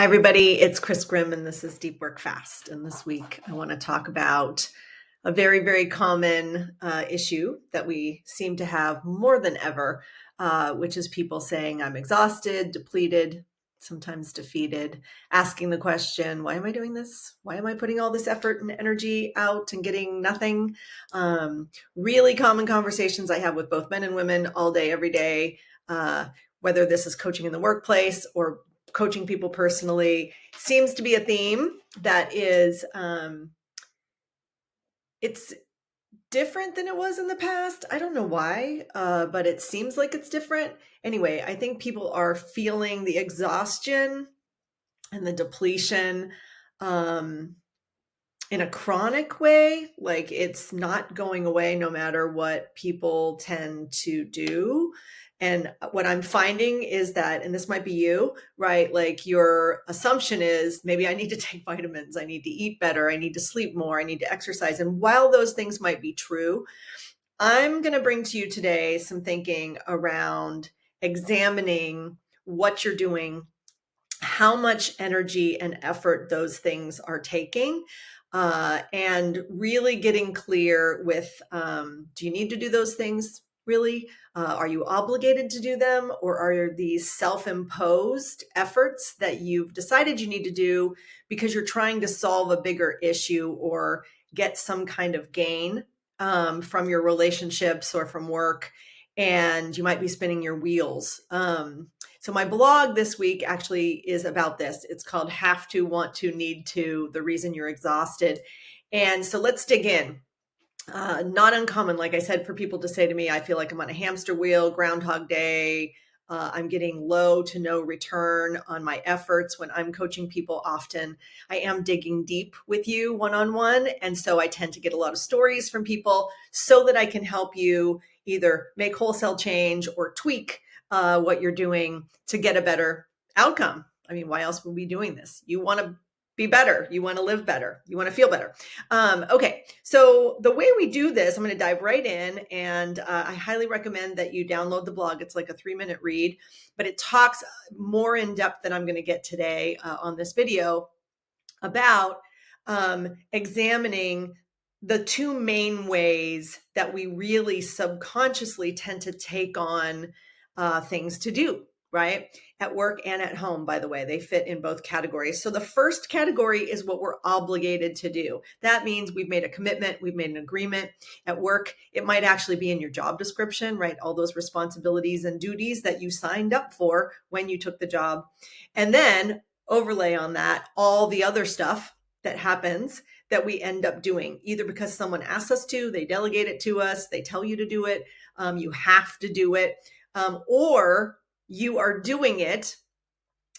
Hi, everybody. It's Chris Grimm, and this is Deep Work Fast. And this week, I want to talk about a very, very common issue that we seem to have more than ever, which is people saying, I'm exhausted, depleted, sometimes defeated, asking the question, why am I doing this? Why am I putting all this effort and energy out and getting nothing? Really common conversations I have with both men and women all day, every day, whether this is coaching in the workplace or coaching people personally. Seems to be a theme that is it's different than it was in the past. I don't know why, but it seems like it's different. Anyway, I think people are feeling the exhaustion and the depletion in a chronic way. Like it's not going away no matter what people tend to do. And what I'm finding is that, and this might be you, right? Like your assumption is maybe I need to take vitamins, I need to eat better, I need to sleep more, I need to exercise. And while those things might be true, I'm going to bring to you today some thinking around examining what you're doing, how much energy and effort those things are taking, and really getting clear with, do you need to do those things really? Are you obligated to do them, or are these self-imposed efforts that you've decided you need to do because you're trying to solve a bigger issue or get some kind of gain from your relationships or from work, and you might be spinning your wheels. So my blog this week actually is about this. It's called Have to, Want to, Need to, the reason you're exhausted. And so let's dig in. Not uncommon, like I said, for people to say to me, I feel like I'm on a hamster wheel, Groundhog Day. I'm getting low to no return on my efforts when I'm coaching people often. I am digging deep with you one-on-one. And so I tend to get a lot of stories from people so that I can help you either make wholesale change or tweak what you're doing to get a better outcome. I mean, why else would we be doing this? You want to be better. You want to live better. You want to feel better. Okay. So the way we do this, I'm going to dive right in, and I highly recommend that you download the blog. It's like a 3-minute read, but it talks more in depth than I'm going to get today on this video about examining the two main ways that we really subconsciously tend to take on things to do, right? At work and at home, by the way, they fit in both categories. So the first category is what we're obligated to do. That means we've made a commitment, we've made an agreement. At work, it might actually be in your job description, right? All those responsibilities and duties that you signed up for when you took the job. And then overlay on that all the other stuff that happens that we end up doing, either because someone asks us to, they delegate it to us, they tell you to do it, you have to do it, or you are doing it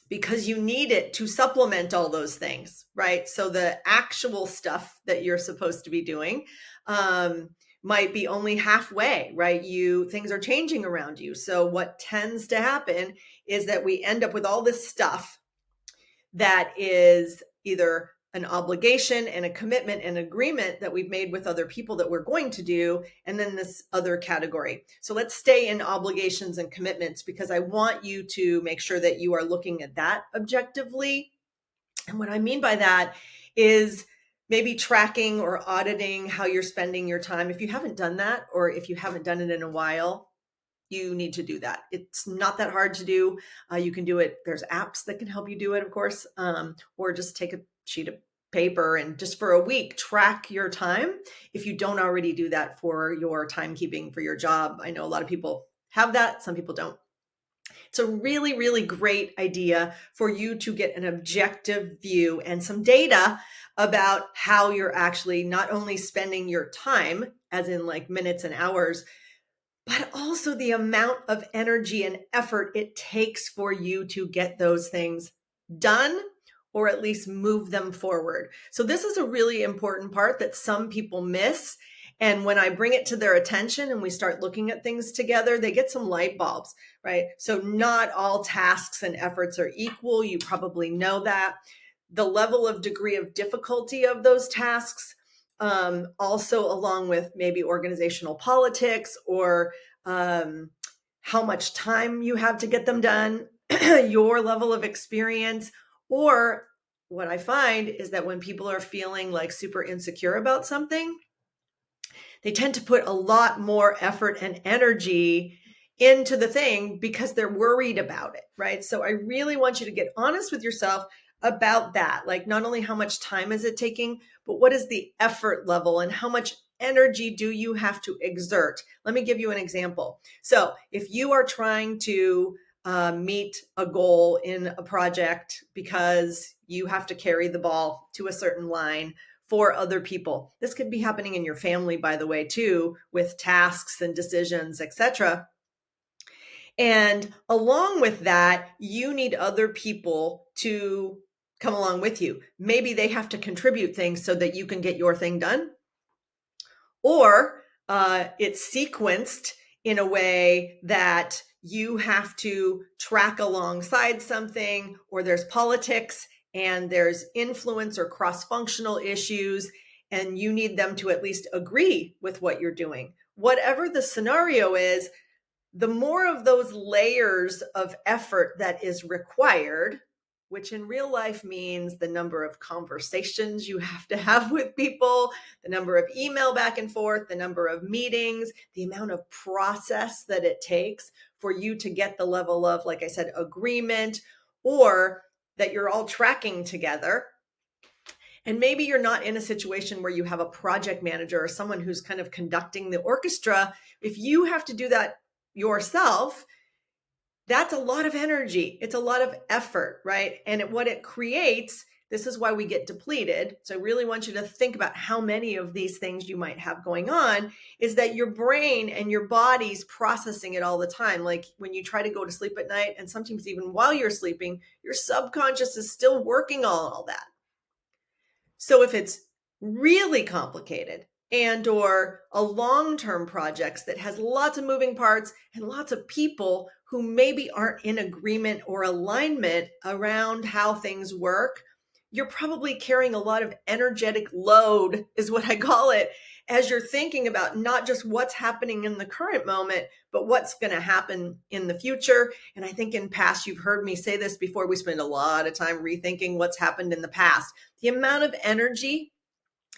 because you need it to supplement all those things, right? So the actual stuff that you're supposed to be doing might be only halfway, right? Things are changing around you. So what tends to happen is that we end up with all this stuff that is either an obligation and a commitment and agreement that we've made with other people that we're going to do, and then this other category. So let's stay in obligations and commitments, because I want you to make sure that you are looking at that objectively. And what I mean by that is maybe tracking or auditing how you're spending your time. If you haven't done that, or if you haven't done it in a while, you need to do that. It's not that hard to do. You can do it. There's apps that can help you do it, of course, or just take a sheet of paper and just for a week, track your time. If you don't already do that for your timekeeping for your job, I know a lot of people have that. Some people don't. It's a really, really great idea for you to get an objective view and some data about how you're actually not only spending your time, as in like minutes and hours, but also the amount of energy and effort it takes for you to get those things done, or at least move them forward. So this is a really important part that some people miss. And when I bring it to their attention and we start looking at things together, they get some light bulbs, right? So not all tasks and efforts are equal. You probably know that. The level of degree of difficulty of those tasks, also along with maybe organizational politics or how much time you have to get them done, your level of experience, Or what I find is that when people are feeling like super insecure about something, they tend to put a lot more effort and energy into the thing because they're worried about it, right? So I really want you to get honest with yourself about that. Like, not only how much time is it taking, but what is the effort level and how much energy do you have to exert? Let me give you an example. So if you are trying to meet a goal in a project because you have to carry the ball to a certain line for other people. This could be happening in your family, by the way, too, with tasks and decisions, etc. And along with that, you need other people to come along with you. Maybe they have to contribute things so that you can get your thing done, or it's sequenced in a way that you have to track alongside something, or there's politics and there's influence or cross-functional issues, and you need them to at least agree with what you're doing. Whatever the scenario is, the more of those layers of effort that is required, which in real life means the number of conversations you have to have with people, the number of email back and forth, the number of meetings, the amount of process that it takes for you to get the level of, like I said, agreement, or that you're all tracking together. And maybe you're not in a situation where you have a project manager or someone who's kind of conducting the orchestra. If you have to do that yourself, that's a lot of energy. It's a lot of effort, right? And what it creates, this is why we get depleted. So I really want you to think about how many of these things you might have going on, is that your brain and your body's processing it all the time. Like when you try to go to sleep at night, and sometimes even while you're sleeping, your subconscious is still working on all that. So if it's really complicated and or a long-term projects that has lots of moving parts and lots of people who maybe aren't in agreement or alignment around how things work, you're probably carrying a lot of energetic load, is what I call it, as you're thinking about not just what's happening in the current moment, but what's going to happen in the future. And I think in past, you've heard me say this before, we spend a lot of time rethinking what's happened in the past. The amount of energy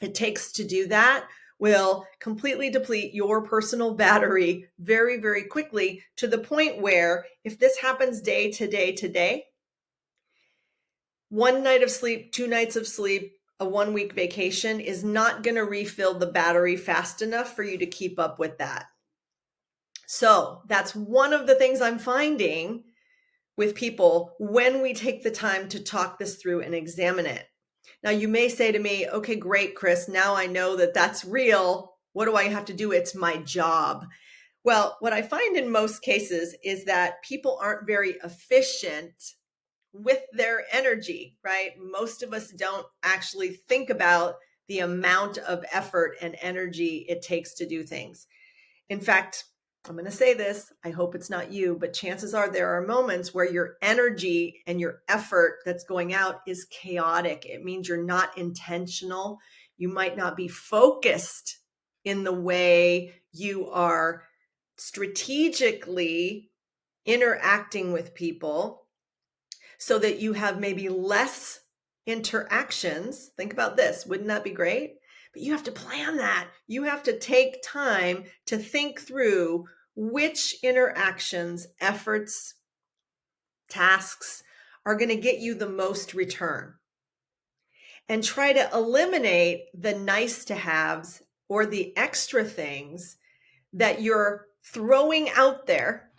it takes to do that will completely deplete your personal battery very, very quickly, to the point where if this happens day to day to day, one night of sleep, 2 nights of sleep, a 1 week vacation is not going to refill the battery fast enough for you to keep up with that. So that's one of the things I'm finding with people when we take the time to talk this through and examine it. Now, you may say to me, okay, great, Chris, now I know that that's real. What do I have to do? It's my job. Well, what I find in most cases is that people aren't very efficient with their energy, right? Most of us don't actually think about the amount of effort and energy it takes to do things. In fact, I'm going to say this, I hope it's not you, but chances are there are moments where your energy and your effort that's going out is chaotic. It means you're not intentional. You might not be focused in the way you are strategically interacting with people, so that you have maybe less interactions. Think about this. Wouldn't that be great? But you have to plan that. You have to take time to think through which interactions, efforts, tasks are going to get you the most return, and try to eliminate the nice to haves or the extra things that you're throwing out there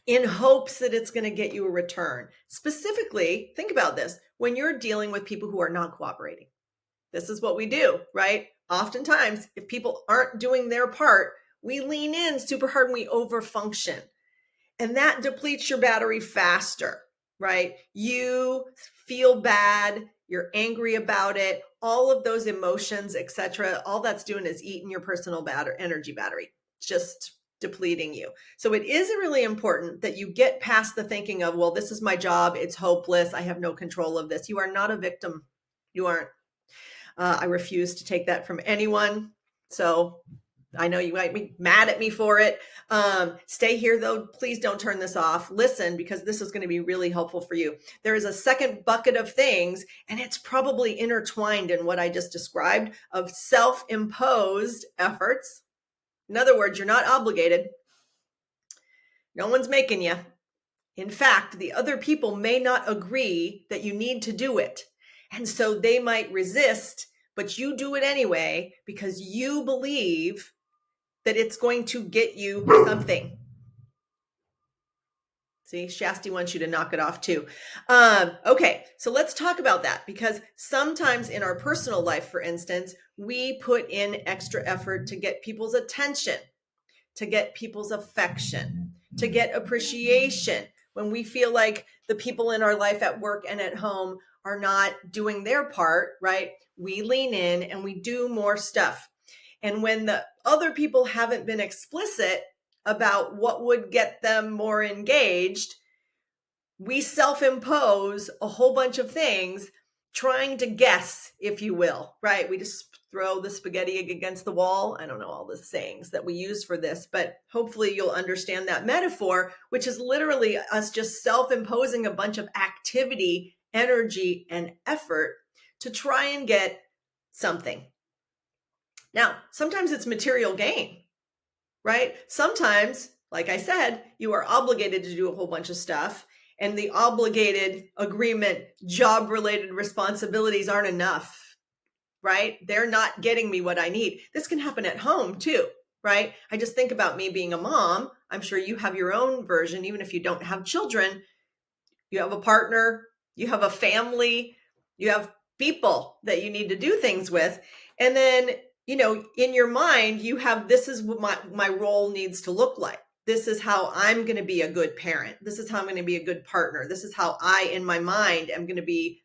in hopes that it's going to get you a return. Specifically, think about this when you're dealing with people who are not cooperating. This is what we do, right? Oftentimes, if people aren't doing their part, we lean in super hard and we overfunction. And that depletes your battery faster, right? You feel bad, you're angry about it, all of those emotions, etc. All that's doing is eating your personal energy battery, just depleting you. So it is really important that you get past the thinking of, well, this is my job, it's hopeless, I have no control of this. You are not a victim. You aren't. I refuse to take that from anyone. So I know you might be mad at me for it. Stay here though. Please don't turn this off. Listen, because this is going to be really helpful for you. There is a second bucket of things, and it's probably intertwined in what I just described of self-imposed efforts. In other words, you're not obligated. No one's making you. In fact, the other people may not agree that you need to do it. And so they might resist, but you do it anyway because you believe that it's going to get you something. See, Shasti wants you to knock it off too. Okay, so let's talk about that, because sometimes in our personal life, for instance, we put in extra effort to get people's attention, to get people's affection, to get appreciation. When we feel like the people in our life at work and at home are not doing their part, right? We lean in and we do more stuff. And when the other people haven't been explicit about what would get them more engaged, we self-impose a whole bunch of things, trying to guess, if you will, right? We just throw the spaghetti against the wall. I don't know all the sayings that we use for this, but hopefully you'll understand that metaphor, which is literally us just self-imposing a bunch of activity, energy, and effort to try and get something. Now, sometimes it's material gain, right? Sometimes, like I said, you are obligated to do a whole bunch of stuff, and the obligated agreement, job-related responsibilities aren't enough, right? They're not getting me what I need. This can happen at home too, right? I just think about me being a mom. I'm sure you have your own version, even if you don't have children. You have a partner, you have a family, you have people that you need to do things with. And then, in your mind, you have, this is what my role needs to look like. This is how I'm going to be a good parent. This is how I'm going to be a good partner. This is how I, in my mind, am going to be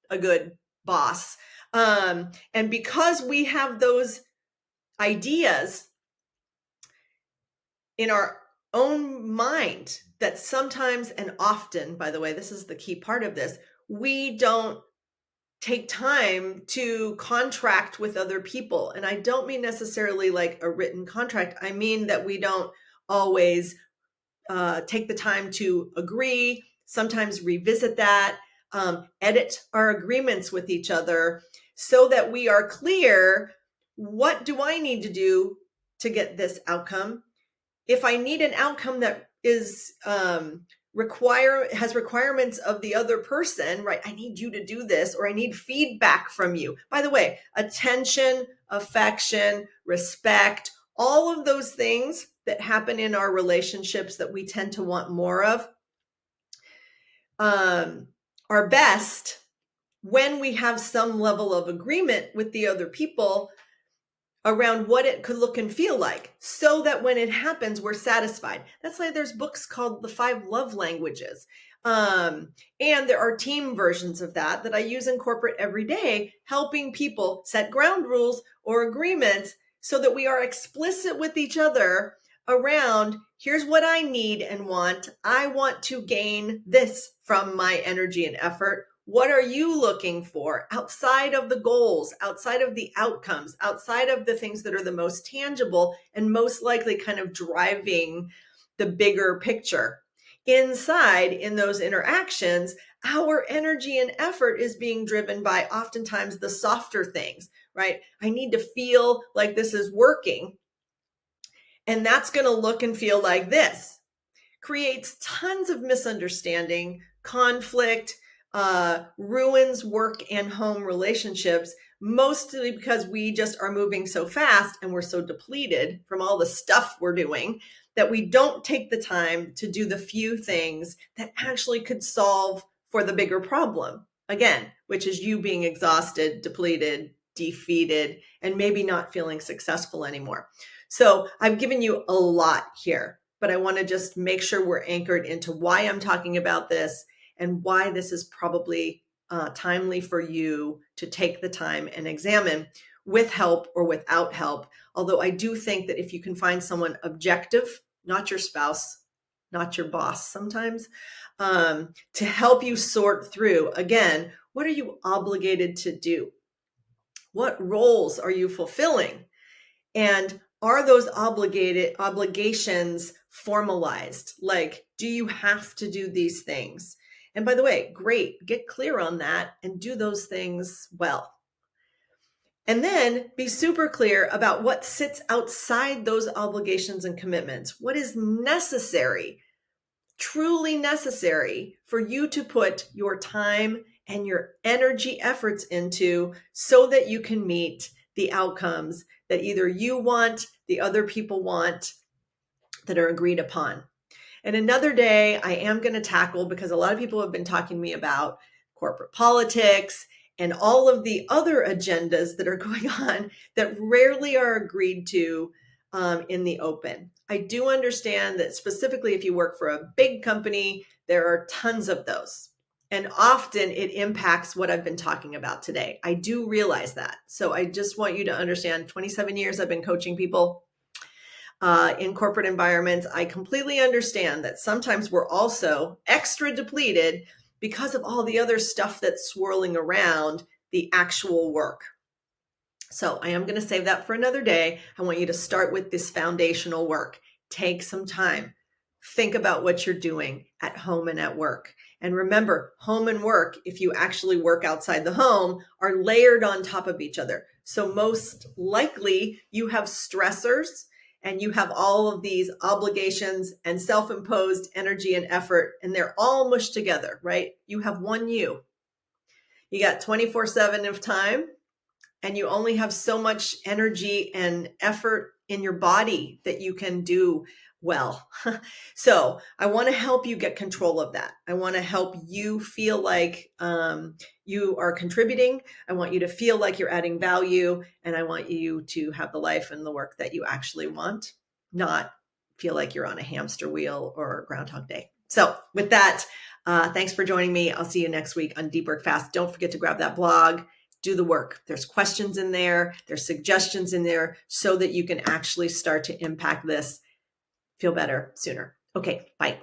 a good boss. And because we have those ideas in our own mind, that sometimes and often, by the way, this is the key part of this, we don't take time to contract with other people. And I don't mean necessarily like a written contract. I mean that we don't always take the time to agree, sometimes revisit that, edit our agreements with each other so that we are clear, what do I need to do to get this outcome? If I need an outcome that is has requirements of the other person, right? I need you to do this, or I need feedback from you. By the way, attention, affection, respect, all of those things that happen in our relationships that we tend to want more of are best when we have some level of agreement with the other people around what it could look and feel like, so that when it happens, we're satisfied. That's why there's books called The 5 Love Languages. And there are team versions of that I use in corporate every day, helping people set ground rules or agreements so that we are explicit with each other around, here's what I need and want. I want to gain this from my energy and effort. What are you looking for outside of the goals, outside of the outcomes, outside of the things that are the most tangible and most likely kind of driving the bigger picture? Inside, in those interactions, our energy and effort is being driven by oftentimes the softer things, right? I need to feel like this is working, and that's going to look and feel like this. Creates tons of misunderstanding, conflict, ruins work and home relationships, mostly because we just are moving so fast and we're so depleted from all the stuff we're doing that we don't take the time to do the few things that actually could solve for the bigger problem, again, which is you being exhausted, depleted, defeated, and maybe not feeling successful anymore. So I've given you a lot here, but I want to just make sure we're anchored into why I'm talking about this and why this is probably timely for you to take the time and examine, with help or without help. Although I do think that if you can find someone objective, not your spouse, not your boss sometimes, to help you sort through, again, what are you obligated to do? What roles are you fulfilling? And are those obligations formalized? Like, do you have to do these things? And by the way, great, get clear on that and do those things well. And then be super clear about what sits outside those obligations and commitments. What is necessary, truly necessary for you to put your time and your energy efforts into so that you can meet the outcomes that either you want, the other people want, that are agreed upon. And another day, I am going to tackle, because a lot of people have been talking to me about corporate politics and all of the other agendas that are going on that rarely are agreed to in the open. I do understand that specifically if you work for a big company, there are tons of those. And often it impacts what I've been talking about today. I do realize that. So I just want you to understand, 27 years I've been coaching people in corporate environments. I completely understand that sometimes we're also extra depleted because of all the other stuff that's swirling around the actual work. So I am going to save that for another day. I want you to start with this foundational work. Take some time. Think about what you're doing at home and at work. And remember, home and work, if you actually work outside the home, are layered on top of each other. So most likely you have stressors and you have all of these obligations and self-imposed energy and effort, and they're all mushed together, right? You have one you. You got 24/7 of time, and you only have so much energy and effort in your body that you can do well. So I want to help you get control of that. I want to help you feel like you are contributing. I want you to feel like you're adding value. And I want you to have the life and the work that you actually want, not feel like you're on a hamster wheel or Groundhog Day. So with that, thanks for joining me. I'll see you next week on Deep Work Fast. Don't forget to grab that blog. Do the work. There's questions in there. There's suggestions in there so that you can actually start to impact this, feel better sooner. Okay, bye.